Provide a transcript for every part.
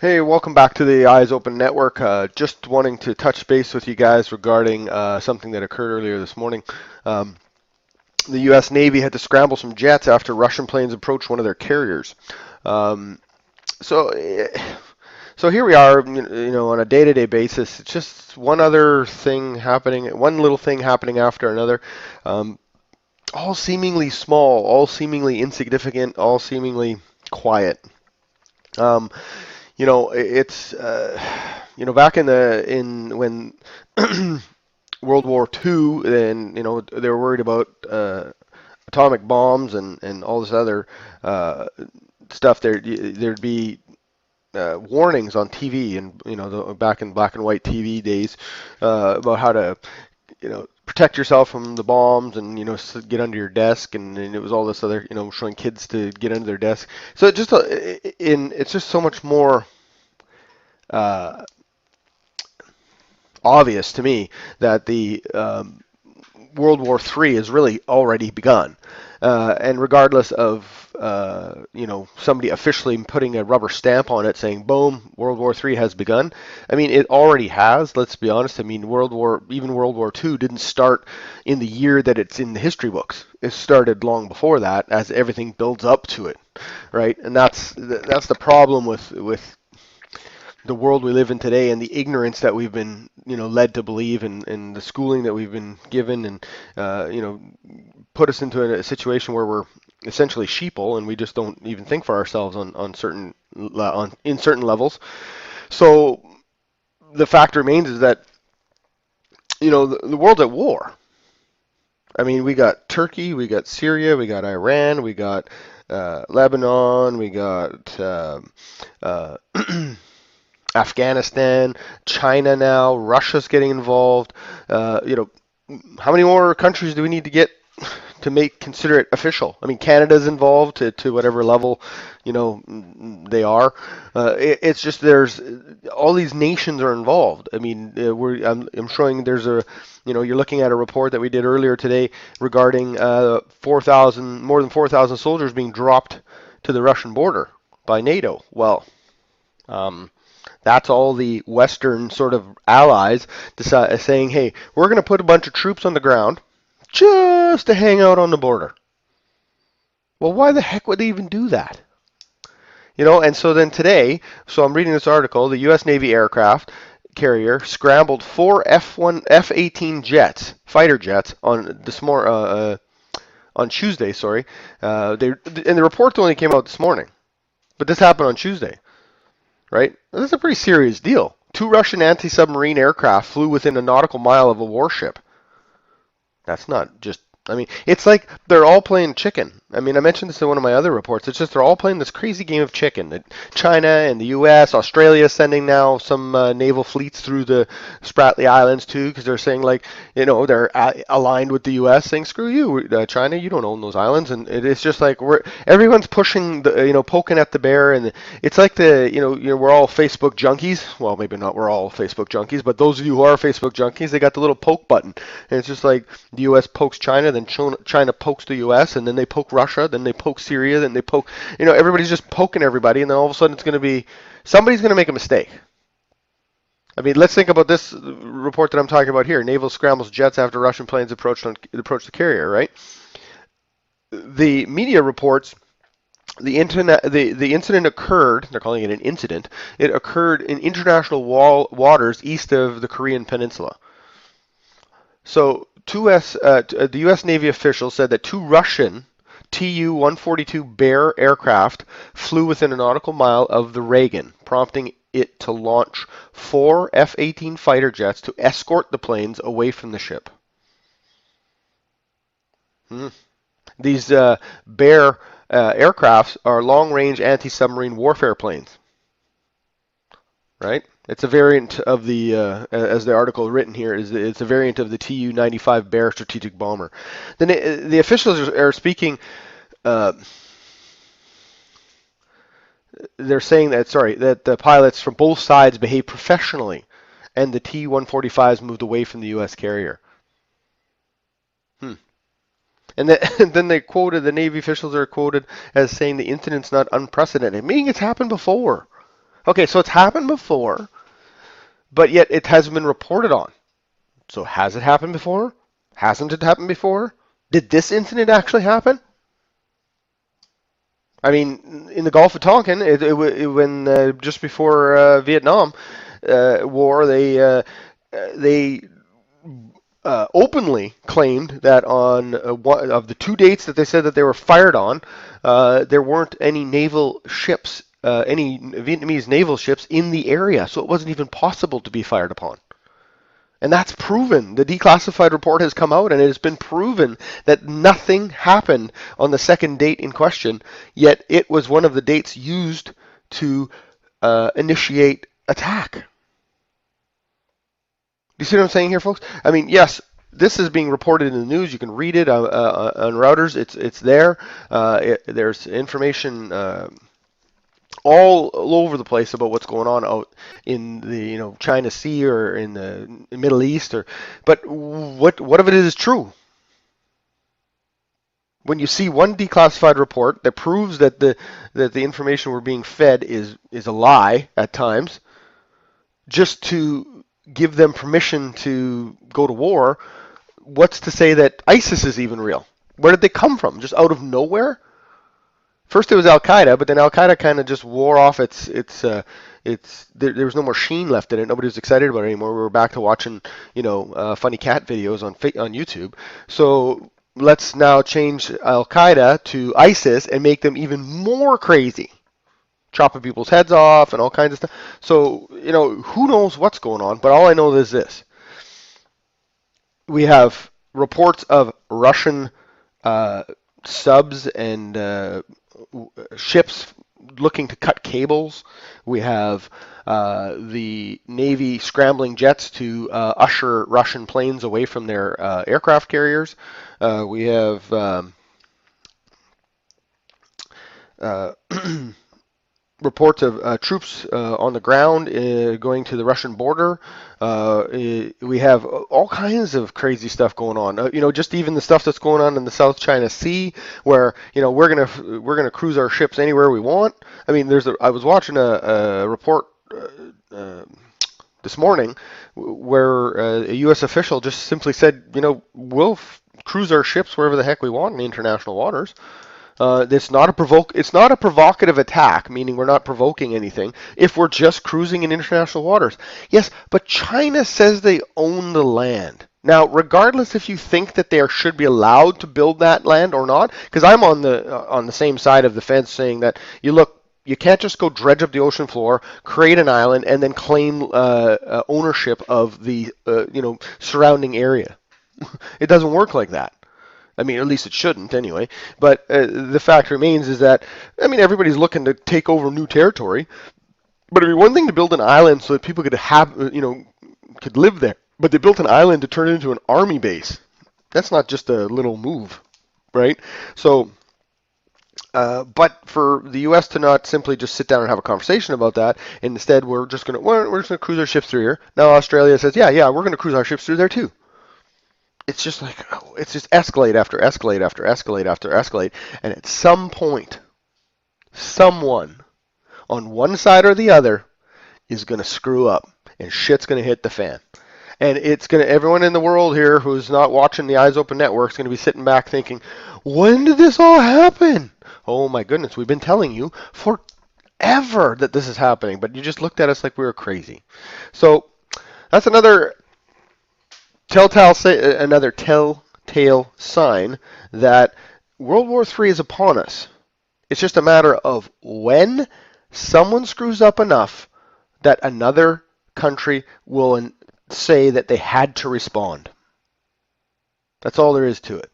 Hey, welcome back to the Eyes Open Network. Just wanting to touch base with you guys regarding something that occurred earlier this morning. Um, the U.S. Navy had to scramble some jets after Russian planes approached one of their carriers. Um, so, eh, so here we are, on a day-to-day basis. It's just one other thing happening, one little thing happening after another. Um, all seemingly small, all seemingly insignificant, all seemingly quiet. Um, it's back in when World War II, then they were worried about atomic bombs and all this other stuff. There'd be warnings on TV, and back in black and white TV days, about how to protect yourself from the bombs, and get under your desk, and it was all this other, showing kids to get under their desk. So it's just so much more uh, obvious to me that the World War III has really already begun. And regardless of somebody officially putting a rubber stamp on it saying boom, World War III has begun. I mean, it already has. Let's be honest. I mean, even World War II didn't start in the year that it's in the history books. It started long before that, as everything builds up to it, right? And that's the problem with the world we live in today, and the ignorance that we've been led to believe, and the schooling that we've been given, and put us into a situation where we're essentially sheeple, and we just don't even think for ourselves on in certain levels. So the fact remains is that the world's at war. I mean, we got Turkey, we got Syria, we got Iran, we got Lebanon, we got uh, Afghanistan, China now, Russia's getting involved. How many more countries do we need to get to consider it official? I mean, Canada's involved to whatever level, they are. It's just there's all these nations are involved. I mean, I'm showing there's you're looking at a report that we did earlier today regarding 4,000, more than 4,000 soldiers being dropped to the Russian border by NATO. Well, um, that's all the Western sort of allies saying, hey, we're going to put a bunch of troops on the ground just to hang out on the border. Well, why the heck would they even do that? And so then today, so I'm reading this article, the U.S. Navy aircraft carrier scrambled four F-18 jets, fighter jets, on Tuesday. Sorry, and the report only came out this morning, but this happened on Tuesday. Right? That's a pretty serious deal. Two Russian anti-submarine aircraft flew within a nautical mile of a warship. That's not just, I mean, it's like they're all playing chicken. I mean, I mentioned this in one of my other reports. It's just they're all playing this crazy game of chicken. China and the U.S., Australia is sending now some naval fleets through the Spratly Islands too, because they're saying like, they're aligned with the U.S., saying screw you, China, you don't own those islands, and it's just like everyone's pushing the, poking at the bear, and it's like we're all Facebook junkies. Well, maybe not we're all Facebook junkies, but those of you who are Facebook junkies, they got the little poke button, and it's just like the U.S. pokes China, then China pokes the U.S., and then they poke Russia, then they poke Syria, then they poke, everybody's just poking everybody, and then all of a sudden it's going to be, somebody's going to make a mistake. I mean, let's think about this report that I'm talking about here. Naval scrambles jets after Russian planes approached the carrier, right? The media reports the incident occurred, they're calling it an incident, it occurred in international waters east of the Korean Peninsula. So the U.S. Navy officials said that two Russian Tu-142 Bear aircraft flew within a nautical mile of the Reagan, prompting it to launch four F-18 fighter jets to escort the planes away from the ship. These Bear aircrafts are long-range anti-submarine warfare planes, right? It's a variant of the, as the article written here, it's a variant of the Tu-95 Bear strategic bomber. Then the officials are speaking. Uh, they're saying that the pilots from both sides behaved professionally, and the T-145s moved away from the U.S. carrier. And then the Navy officials are quoted as saying the incident's not unprecedented, meaning it's happened before. Okay, so it's happened before, but yet it hasn't been reported on. So has it happened before? Hasn't it happened before? Did this incident actually happen? I mean, in the Gulf of Tonkin, when just before Vietnam War, they openly claimed that on one of the two dates that they said that they were fired on, there weren't any naval ships, any Vietnamese naval ships in the area, so it wasn't even possible to be fired upon. And that's proven. The declassified report has come out, and it has been proven that nothing happened on the second date in question, yet it was one of the dates used to initiate attack. Do you see what I'm saying here, folks? I mean, yes, this is being reported in the news. You can read it on routers. It's there. There's information all over the place about what's going on out in the China Sea or in the Middle East, but what of it is true? When you see one declassified report that proves that the information we're being fed is a lie at times, just to give them permission to go to war, what's to say that ISIS is even real? Where did they come from? Just out of nowhere? First it was Al Qaeda, but then Al Qaeda kind of just wore off there was no more sheen left in it. Nobody was excited about it anymore. We were back to watching funny cat videos on YouTube. So let's now change Al Qaeda to ISIS and make them even more crazy, chopping people's heads off and all kinds of stuff. So who knows what's going on? But all I know is this: we have reports of Russian subs and ships looking to cut cables. We have the Navy scrambling jets to usher Russian planes away from their aircraft carriers. We have reports of troops on the ground going to the Russian border. We have all kinds of crazy stuff going on. Just even the stuff that's going on in the South China Sea, where we're gonna cruise our ships anywhere we want. I mean, I was watching a report this morning where a U.S. official just simply said, we'll cruise our ships wherever the heck we want in the international waters. It's not a provocative attack, meaning we're not provoking anything if we're just cruising in international waters. Yes, but China says they own the land. Now, regardless if you think that they should be allowed to build that land or not, because I'm on the same side of the fence saying that you can't just go dredge up the ocean floor, create an island, and then claim ownership of the surrounding area. It doesn't work like that. I mean, at least it shouldn't anyway. But the fact remains is that, everybody's looking to take over new territory. But it'd be one thing to build an island so that people could live there. But they built an island to turn it into an army base. That's not just a little move, right? So, but for the U.S. to not simply just sit down and have a conversation about that, and instead we're just going to cruise our ships through here. Now Australia says, yeah, we're going to cruise our ships through there too. It's just like, it's just escalate after escalate after escalate after escalate. And at some point, someone on one side or the other is going to screw up and shit's going to hit the fan. And everyone in the world here who's not watching the Eyes Open Network is going to be sitting back thinking, when did this all happen? Oh my goodness, we've been telling you forever that this is happening, but you just looked at us like we were crazy. So that's another telltale sign that World War III is upon us. It's just a matter of when someone screws up enough that another country will say that they had to respond. That's all there is to it.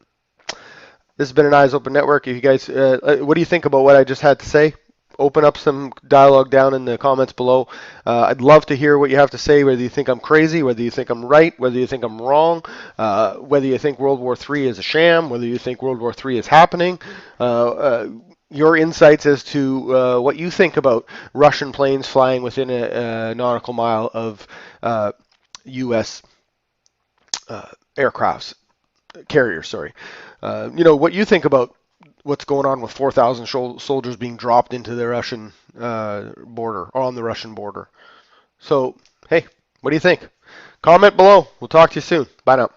This has been an Eyes Open Network. If you guys, what do you think about what I just had to say? Open up some dialogue down in the comments below. I'd love to hear what you have to say, whether you think I'm crazy, whether you think I'm right, whether you think I'm wrong, whether you think World War III is a sham, whether you think World War III is happening. Your insights as to what you think about Russian planes flying within a nautical mile of U.S. Aircrafts, carriers, sorry. What you think about what's going on with 4,000 soldiers being dropped into the Russian border or on the Russian border. So, hey, what do you think? Comment below. We'll talk to you soon. Bye now.